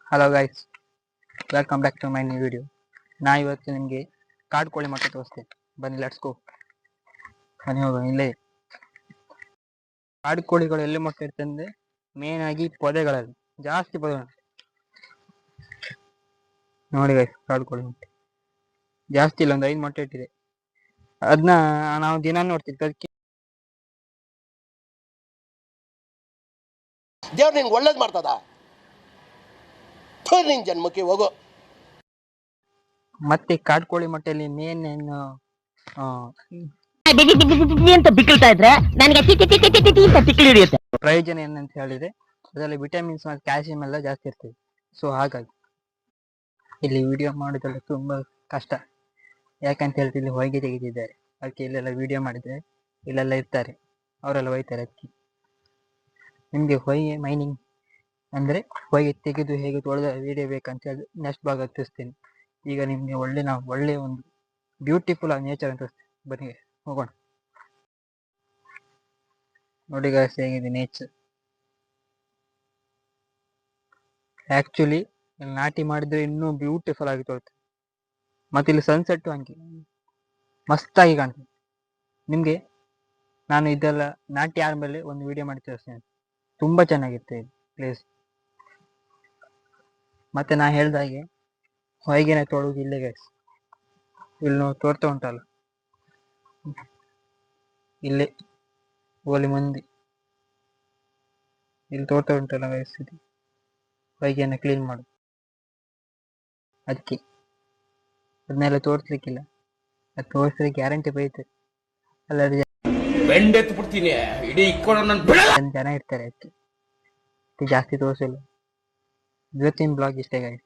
Hello guys, welcome back to my new video. ನಾ ಇವತ್ತು ನಿಮಗೆ ಕಾಡು ಕೋಳಿ ಮೊಟ್ಟೆ ತೋರಿಸ್ತೇನೆ. ಬನ್ನಿ, ಲೆಟ್ಸ್ ಗೋ. ಬನ್ನಿ ಹೋಗೋಣ. ಇಲ್ಲೇ ಕಾಡು ಕೋಳಿಗಳು ಎಲ್ಲಿ ಮೊಟ್ಟೆ ಇರ್ತದೆ ಅಂದರೆ ಮೇನ್ ಆಗಿ ಪೊದೆಗಳಲ್ಲಿ, ಜಾಸ್ತಿ ಪೊದೆಗಳು. ನೋಡಿ ಗೈಸ್, ಕಾಡು ಕೋಳಿ ಮೊಟ್ಟೆ ಜಾಸ್ತಿ ಇಲ್ಲ, ಒಂದು 5 ಮೊಟ್ಟೆ ಇಟ್ಟಿದೆ. ಅದನ್ನ ನಾವು ದಿನ ನೋಡ್ತೀವಿ. ಅದಕ್ಕೆ ದೇವ್ರು ನಿನ್ಗೆ ಒಳ್ಳೇದು ಮಾಡ್ತದ, ನಿನ್ ಜನ್ಮಕ್ಕೆ ಹೋಗೋ. ಮತ್ತೆ ಕಾಡು ಕೋಳಿ ಮೊಟ್ಟೆಯಲ್ಲಿ ಮೇನ್ ಏನು ಅಂತ ಬಿಕ್ಕಳ್ತಾ ಇದ್ರೆ ನನಗೆ ತಿಕ್ಕಿ ಹಿಡಿಯುತ್ತೆ. ಪ್ರಯೋಜನ ಏನಂತ ಹೇಳಿದ್ರೆ ಅದರಲ್ಲಿ ವಿಟಮಿನ್ಸ್ ಮತ್ತು ಕ್ಯಾಲ್ಸಿಯಂ ಎಲ್ಲ ಜಾಸ್ತಿ ಇರ್ತದೆ. ಸೊ ಹಾಗಾಗಿ ಇಲ್ಲಿ ವಿಡಿಯೋ ಮಾಡೋದೆಲ್ಲ ತುಂಬ ಕಷ್ಟ. ಯಾಕಂತ ಹೇಳ್ತಿ, ಇಲ್ಲಿ ಹೊಯ್ಗೆ ತೆಗೆದಿದ್ದಾರೆ. ಅದಕ್ಕೆ ಇಲ್ಲೆಲ್ಲ ವಿಡಿಯೋ ಮಾಡಿದರೆ ಇಲ್ಲೆಲ್ಲ ಇರ್ತಾರೆ, ಅವರೆಲ್ಲ ಒಯ್ತಾರೆ. ಅದಕ್ಕೆ ನಿಮಗೆ ಹೊಯ್ಗೆ ಮೈನಿಂಗ್ ಅಂದರೆ ಹೊಯ್ಗೆ ತೆಗೆದು ಹೇಗೆ ತೊಳೆದ ವಿಡಿಯೋ ಬೇಕಂತ ಹೇಳಿ ನೆಕ್ಸ್ಟ್ ಭಾಗ ತಿಳಿಸ್ತೀನಿ. ಈಗ ನಿಮಗೆ ಒಳ್ಳೆ ಒಂದು ಬ್ಯೂಟಿಫುಲ್ ಆಗಿ ನೇಚರ್ ಅಂತ ತೋರಿಸ್ತೀನಿ. ಬನ್ನಿ ಹೋಗೋಣ. ನೋಡಿ ಗಾಯ್ಸ್, ಹೇಗಿದೆ ನೇಚರ್. ಆ್ಯಕ್ಚುಲಿ ಇಲ್ಲಿ ನಾಟಿ ಮಾಡಿದರೆ ಇನ್ನೂ ಬ್ಯೂಟಿಫುಲ್ ಆಗಿ ತೋರುತ್ತೆ. ಮತ್ತು ಇಲ್ಲಿ ಸನ್ಸೆಟ್ಟು ಹಂಗೆ ಮಸ್ತಾಗಿ ಕಾಣ್ತದೆ. ನಿಮಗೆ ನಾನು ಇದೆಲ್ಲ ನಾಟಿ ಆದಮೇಲೆ ಒಂದು ವಿಡಿಯೋ ಮಾಡಿ ತೋರಿಸ್ತೇನೆ. ತುಂಬ ಚೆನ್ನಾಗಿರುತ್ತೆ ಇದು ಪ್ಲೇಸ್. ಮತ್ತು ನಾ ಹೇಳ್ದಾಗೆ ಹೊಯ್ಗೆನೆ ತೊಳೋದು ಇಲ್ಲೇ ಗೈಸ್. ಇಲ್ಲಿ ನಾವು ತೋರ್ತಾ ಉಂಟಲ್ಲ, ಇಲ್ಲೇ ಓಲಿ ಮಂದಿ ಇಲ್ಲಿ ತೋರ್ತಾ ಉಂಟಲ್ಲ ಗೈಸ್, ಇದು ಹೊಯ್ಗೆನ ಕ್ಲೀನ್ ಮಾಡೋದು. ಅದಕ್ಕೆ ಅದನ್ನೆಲ್ಲ ತೋರಿಸ್ಲಿಕ್ಕಿಲ್ಲ. ಅದು ತೋರಿಸಿದ್ರೆ ಗ್ಯಾರಂಟಿ ಬೈತೆ. ಅಲ್ಲದೆ ಬೆಂಡೆತ್ತು ಬಿಡ್ತೀನಿ, ಇಡೀ ಜನ ಇರ್ತಾರೆ. ಅದಕ್ಕೆ ಜಾಸ್ತಿ ತೋರಿಸಿಲ್ಲ. ಇವತ್ತಿನ ಬ್ಲಾಗ್ ಇಷ್ಟೇ ಗೈಸ್.